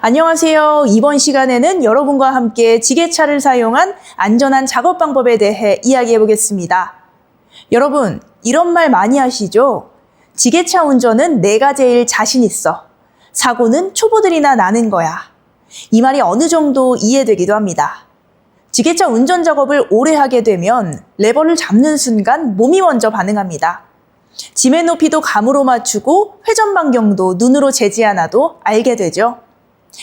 안녕하세요. 이번 시간에는 여러분과 함께 지게차를 사용한 안전한 작업 방법에 대해 이야기해 보겠습니다. 여러분, 이런 말 많이 하시죠? 지게차 운전은 내가 제일 자신 있어. 사고는 초보들이나 나는 거야. 이 말이 어느 정도 이해되기도 합니다. 지게차 운전 작업을 오래 하게 되면 레버를 잡는 순간 몸이 먼저 반응합니다. 짐의 높이도 감으로 맞추고 회전 반경도 눈으로 재지 않아도 알게 되죠.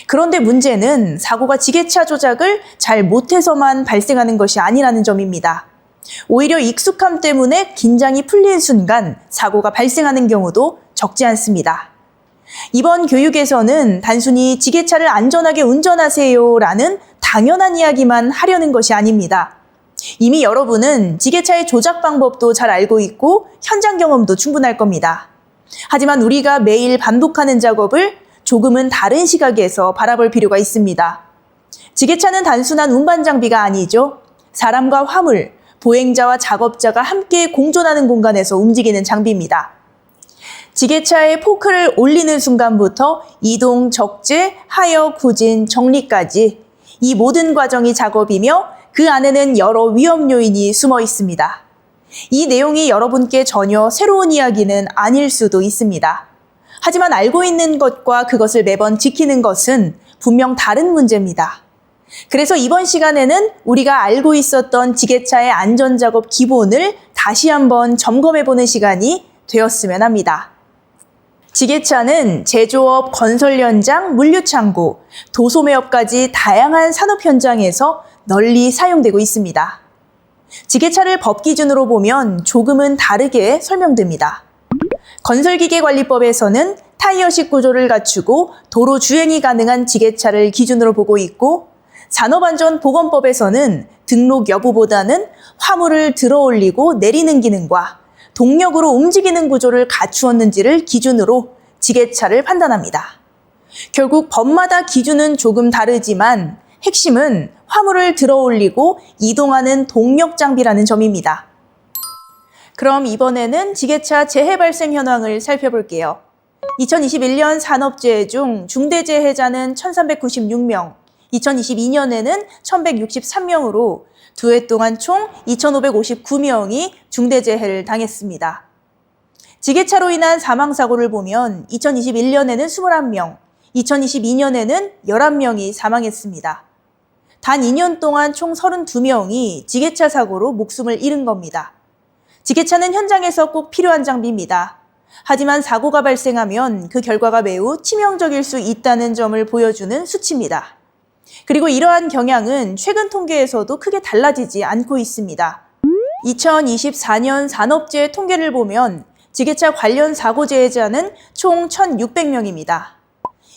그런데 문제는 사고가 지게차 조작을 잘 못해서만 발생하는 것이 아니라는 점입니다. 오히려 익숙함 때문에 긴장이 풀린 순간 사고가 발생하는 경우도 적지 않습니다. 이번 교육에서는 단순히 지게차를 안전하게 운전하세요라는 당연한 이야기만 하려는 것이 아닙니다. 이미 여러분은 지게차의 조작 방법도 잘 알고 있고 현장 경험도 충분할 겁니다. 하지만 우리가 매일 반복하는 작업을 조금은 다른 시각에서 바라볼 필요가 있습니다. 지게차는 단순한 운반 장비가 아니죠. 사람과 화물, 보행자와 작업자가 함께 공존하는 공간에서 움직이는 장비입니다. 지게차에 포크를 올리는 순간부터 이동, 적재, 하역, 후진, 정리까지 이 모든 과정이 작업이며 그 안에는 여러 위험 요인이 숨어 있습니다. 이 내용이 여러분께 전혀 새로운 이야기는 아닐 수도 있습니다. 하지만 알고 있는 것과 그것을 매번 지키는 것은 분명 다른 문제입니다. 그래서 이번 시간에는 우리가 알고 있었던 지게차의 안전작업 기본을 다시 한번 점검해보는 시간이 되었으면 합니다. 지게차는 제조업, 건설 현장, 물류창고, 도소매업까지 다양한 산업 현장에서 널리 사용되고 있습니다. 지게차를 법 기준으로 보면 조금은 다르게 설명됩니다. 건설기계관리법에서는 타이어식 구조를 갖추고 도로 주행이 가능한 지게차를 기준으로 보고 있고, 산업안전보건법에서는 등록 여부보다는 화물을 들어 올리고 내리는 기능과 동력으로 움직이는 구조를 갖추었는지를 기준으로 지게차를 판단합니다. 결국 법마다 기준은 조금 다르지만 핵심은 화물을 들어 올리고 이동하는 동력 장비라는 점입니다. 그럼 이번에는 지게차 재해 발생 현황을 살펴볼게요. 2021년 산업재해 중 중대재해자는 1,396명, 2022년에는 1,163명으로 두 해 동안 총 2,559명이 중대재해를 당했습니다. 지게차로 인한 사망사고를 보면 2021년에는 21명, 2022년에는 11명이 사망했습니다. 단 2년 동안 총 32명이 지게차 사고로 목숨을 잃은 겁니다. 지게차는 현장에서 꼭 필요한 장비입니다. 하지만 사고가 발생하면 그 결과가 매우 치명적일 수 있다는 점을 보여주는 수치입니다. 그리고 이러한 경향은 최근 통계에서도 크게 달라지지 않고 있습니다. 2024년 산업재해 통계를 보면 지게차 관련 사고재해자는 총 1,600명입니다.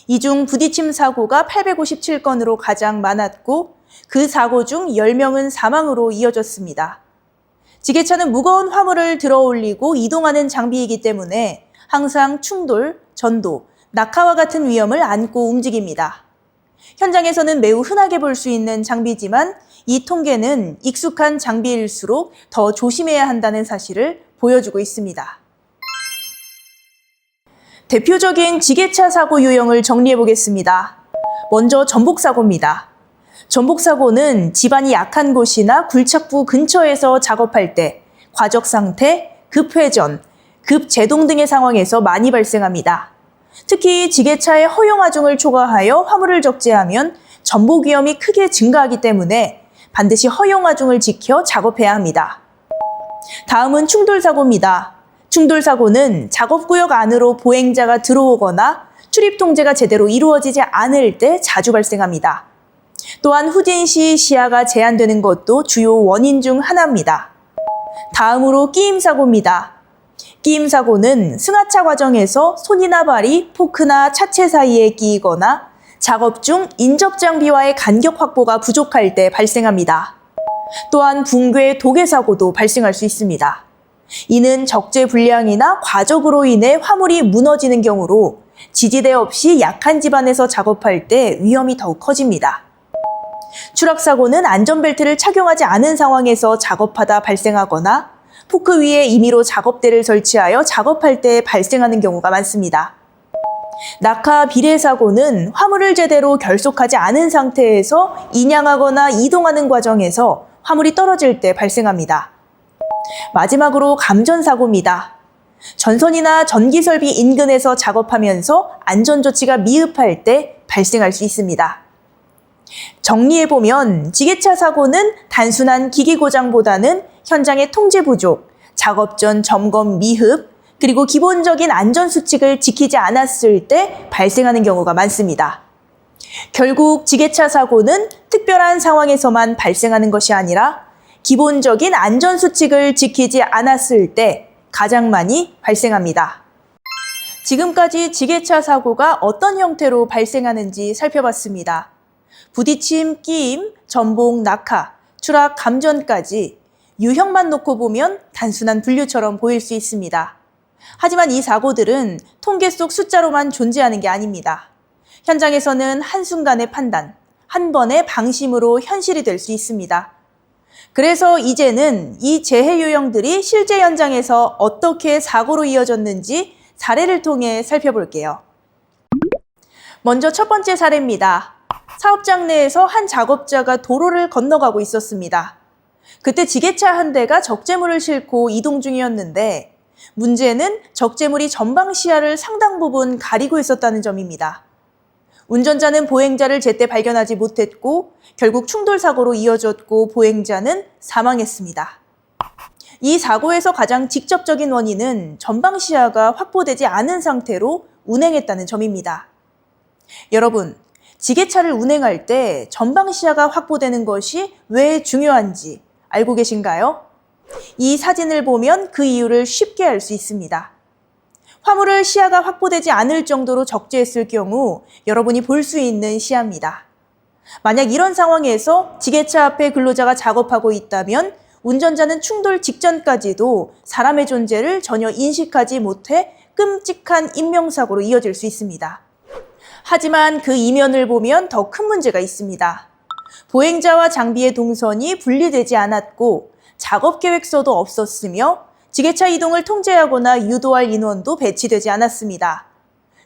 이 중 부딪힘 사고가 857건으로 가장 많았고 그 사고 중 10명은 사망으로 이어졌습니다. 지게차는 무거운 화물을 들어 올리고 이동하는 장비이기 때문에 항상 충돌, 전도, 낙하와 같은 위험을 안고 움직입니다. 현장에서는 매우 흔하게 볼 수 있는 장비지만 이 통계는 익숙한 장비일수록 더 조심해야 한다는 사실을 보여주고 있습니다. 대표적인 지게차 사고 유형을 정리해 보겠습니다. 먼저 전복사고입니다. 전복사고는 집안이 약한 곳이나 굴착부 근처에서 작업할 때 과적 상태, 급회전, 급제동 등의 상황에서 많이 발생합니다. 특히 지게차의 허용 하중을 초과하여 화물을 적재하면 전복 위험이 크게 증가하기 때문에 반드시 허용 하중을 지켜 작업해야 합니다. 다음은 충돌사고입니다. 충돌사고는 작업구역 안으로 보행자가 들어오거나 출입 통제가 제대로 이루어지지 않을 때 자주 발생합니다. 또한 후진 시 시야가 제한되는 것도 주요 원인 중 하나입니다. 다음으로 끼임사고입니다. 끼임사고는 승하차 과정에서 손이나 발이 포크나 차체 사이에 끼이거나 작업 중 인접 장비와의 간격 확보가 부족할 때 발생합니다. 또한 붕괴 도개사고도 발생할 수 있습니다. 이는 적재 불량이나 과적으로 인해 화물이 무너지는 경우로 지지대 없이 약한 집안에서 작업할 때 위험이 더욱 커집니다. 추락사고는 안전벨트를 착용하지 않은 상황에서 작업하다 발생하거나 포크 위에 임의로 작업대를 설치하여 작업할 때 발생하는 경우가 많습니다. 낙하 비례 사고는 화물을 제대로 결속하지 않은 상태에서 인양하거나 이동하는 과정에서 화물이 떨어질 때 발생합니다. 마지막으로 감전 사고입니다. 전선이나 전기 설비 인근에서 작업하면서 안전조치가 미흡할 때 발생할 수 있습니다. 정리해보면 지게차 사고는 단순한 기기 고장보다는 현장의 통제 부족, 작업 전 점검 미흡, 그리고 기본적인 안전수칙을 지키지 않았을 때 발생하는 경우가 많습니다. 결국 지게차 사고는 특별한 상황에서만 발생하는 것이 아니라 기본적인 안전수칙을 지키지 않았을 때 가장 많이 발생합니다. 지금까지 지게차 사고가 어떤 형태로 발생하는지 살펴봤습니다. 부딪힘, 끼임, 전복, 낙하, 추락, 감전까지 유형만 놓고 보면 단순한 분류처럼 보일 수 있습니다. 하지만 이 사고들은 통계 속 숫자로만 존재하는 게 아닙니다. 현장에서는 한순간의 판단, 한 번의 방심으로 현실이 될 수 있습니다. 그래서 이제는 이 재해 유형들이 실제 현장에서 어떻게 사고로 이어졌는지 사례를 통해 살펴볼게요. 먼저 첫 번째 사례입니다. 사업장 내에서 한 작업자가 도로를 건너가고 있었습니다. 그때 지게차 한 대가 적재물을 싣고 이동 중이었는데 문제는 적재물이 전방 시야를 상당 부분 가리고 있었다는 점입니다. 운전자는 보행자를 제때 발견하지 못했고 결국 충돌 사고로 이어졌고 보행자는 사망했습니다. 이 사고에서 가장 직접적인 원인은 전방 시야가 확보되지 않은 상태로 운행했다는 점입니다. 여러분, 지게차를 운행할 때 전방 시야가 확보되는 것이 왜 중요한지 알고 계신가요? 이 사진을 보면 그 이유를 쉽게 알 수 있습니다. 화물을 시야가 확보되지 않을 정도로 적재했을 경우 여러분이 볼 수 있는 시야입니다. 만약 이런 상황에서 지게차 앞에 근로자가 작업하고 있다면 운전자는 충돌 직전까지도 사람의 존재를 전혀 인식하지 못해 끔찍한 인명사고로 이어질 수 있습니다. 하지만 그 이면을 보면 더 큰 문제가 있습니다. 보행자와 장비의 동선이 분리되지 않았고 작업 계획서도 없었으며 지게차 이동을 통제하거나 유도할 인원도 배치되지 않았습니다.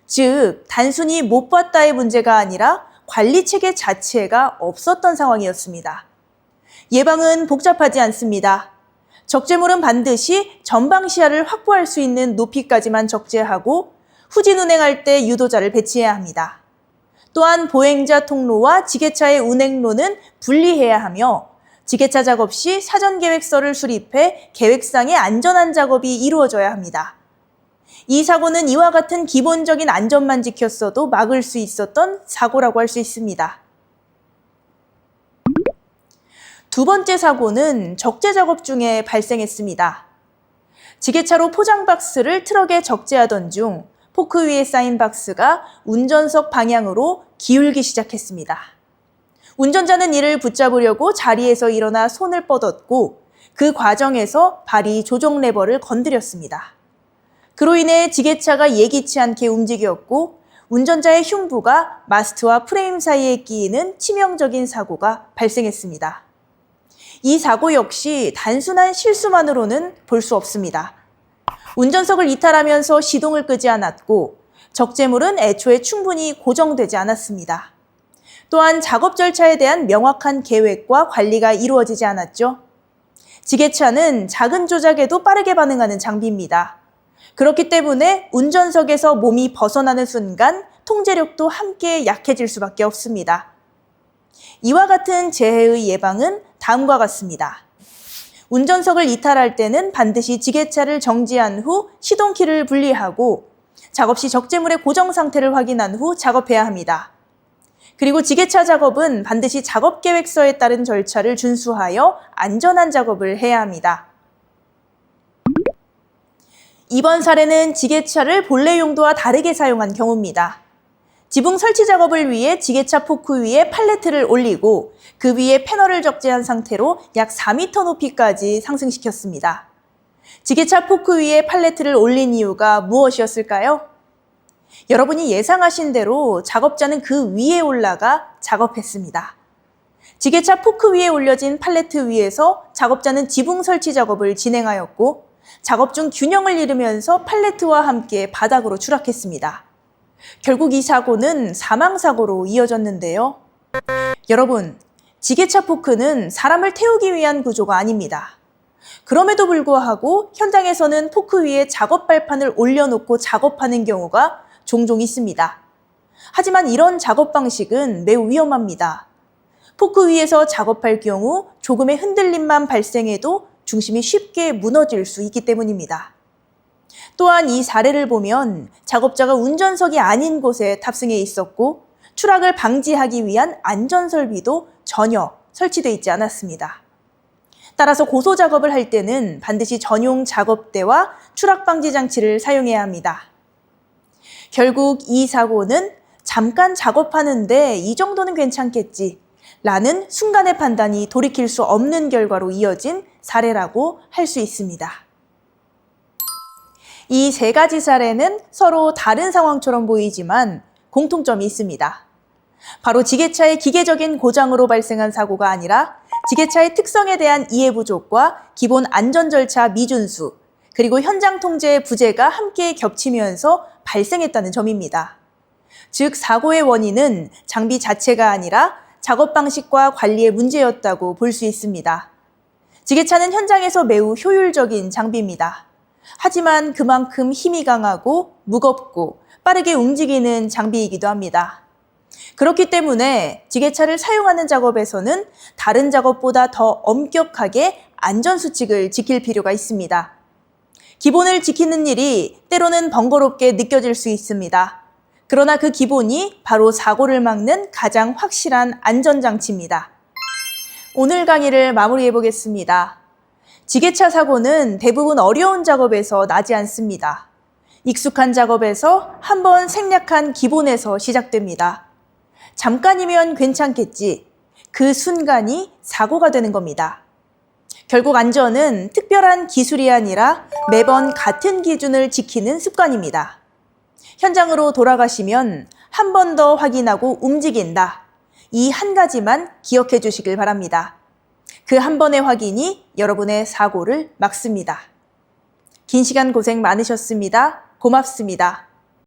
즉, 단순히 못 봤다의 문제가 아니라 관리 체계 자체가 없었던 상황이었습니다. 예방은 복잡하지 않습니다. 적재물은 반드시 전방 시야를 확보할 수 있는 높이까지만 적재하고 후진 운행할 때 유도자를 배치해야 합니다. 또한 보행자 통로와 지게차의 운행로는 분리해야 하며 지게차 작업 시 사전 계획서를 수립해 계획상의 안전한 작업이 이루어져야 합니다. 이 사고는 이와 같은 기본적인 안전만 지켰어도 막을 수 있었던 사고라고 할 수 있습니다. 두 번째 사고는 적재 작업 중에 발생했습니다. 지게차로 포장 박스를 트럭에 적재하던 중 포크 위에 쌓인 박스가 운전석 방향으로 기울기 시작했습니다. 운전자는 이를 붙잡으려고 자리에서 일어나 손을 뻗었고 그 과정에서 발이 조종 레버를 건드렸습니다. 그로 인해 지게차가 예기치 않게 움직였고 운전자의 흉부가 마스트와 프레임 사이에 끼이는 치명적인 사고가 발생했습니다. 이 사고 역시 단순한 실수만으로는 볼 수 없습니다. 운전석을 이탈하면서 시동을 끄지 않았고 적재물은 애초에 충분히 고정되지 않았습니다. 또한 작업 절차에 대한 명확한 계획과 관리가 이루어지지 않았죠. 지게차는 작은 조작에도 빠르게 반응하는 장비입니다. 그렇기 때문에 운전석에서 몸이 벗어나는 순간 통제력도 함께 약해질 수밖에 없습니다. 이와 같은 재해의 예방은 다음과 같습니다. 운전석을 이탈할 때는 반드시 지게차를 정지한 후 시동키를 분리하고 작업 시 적재물의 고정 상태를 확인한 후 작업해야 합니다. 그리고 지게차 작업은 반드시 작업 계획서에 따른 절차를 준수하여 안전한 작업을 해야 합니다. 이번 사례는 지게차를 본래 용도와 다르게 사용한 경우입니다. 지붕 설치 작업을 위해 지게차 포크 위에 팔레트를 올리고 그 위에 패널을 적재한 상태로 약 4m 높이까지 상승시켰습니다. 지게차 포크 위에 팔레트를 올린 이유가 무엇이었을까요? 여러분이 예상하신 대로 작업자는 그 위에 올라가 작업했습니다. 지게차 포크 위에 올려진 팔레트 위에서 작업자는 지붕 설치 작업을 진행하였고 작업 중 균형을 잃으면서 팔레트와 함께 바닥으로 추락했습니다. 결국 이 사고는 사망사고로 이어졌는데요. 여러분, 지게차 포크는 사람을 태우기 위한 구조가 아닙니다. 그럼에도 불구하고 현장에서는 포크 위에 작업 발판을 올려놓고 작업하는 경우가 종종 있습니다. 하지만 이런 작업 방식은 매우 위험합니다. 포크 위에서 작업할 경우 조금의 흔들림만 발생해도 중심이 쉽게 무너질 수 있기 때문입니다. 또한 이 사례를 보면 작업자가 운전석이 아닌 곳에 탑승해 있었고 추락을 방지하기 위한 안전설비도 전혀 설치되어 있지 않았습니다. 따라서 고소 작업을 할 때는 반드시 전용 작업대와 추락 방지 장치를 사용해야 합니다. 결국 이 사고는 잠깐 작업하는데 이 정도는 괜찮겠지 라는 순간의 판단이 돌이킬 수 없는 결과로 이어진 사례라고 할 수 있습니다. 이 세 가지 사례는 서로 다른 상황처럼 보이지만 공통점이 있습니다. 바로 지게차의 기계적인 고장으로 발생한 사고가 아니라 지게차의 특성에 대한 이해 부족과 기본 안전 절차 미준수, 그리고 현장 통제의 부재가 함께 겹치면서 발생했다는 점입니다. 즉, 사고의 원인은 장비 자체가 아니라 작업 방식과 관리의 문제였다고 볼 수 있습니다. 지게차는 현장에서 매우 효율적인 장비입니다. 하지만 그만큼 힘이 강하고 무겁고 빠르게 움직이는 장비이기도 합니다. 그렇기 때문에 지게차를 사용하는 작업에서는 다른 작업보다 더 엄격하게 안전수칙을 지킬 필요가 있습니다. 기본을 지키는 일이 때로는 번거롭게 느껴질 수 있습니다. 그러나 그 기본이 바로 사고를 막는 가장 확실한 안전장치입니다. 오늘 강의를 마무리해 보겠습니다. 지게차 사고는 대부분 어려운 작업에서 나지 않습니다. 익숙한 작업에서 한번 생략한 기본에서 시작됩니다. 잠깐이면 괜찮겠지. 그 순간이 사고가 되는 겁니다. 결국 안전은 특별한 기술이 아니라 매번 같은 기준을 지키는 습관입니다. 현장으로 돌아가시면 한 번 더 확인하고 움직인다. 이 한 가지만 기억해 주시길 바랍니다. 그 한 번의 확인이 여러분의 사고를 막습니다. 긴 시간 고생 많으셨습니다. 고맙습니다.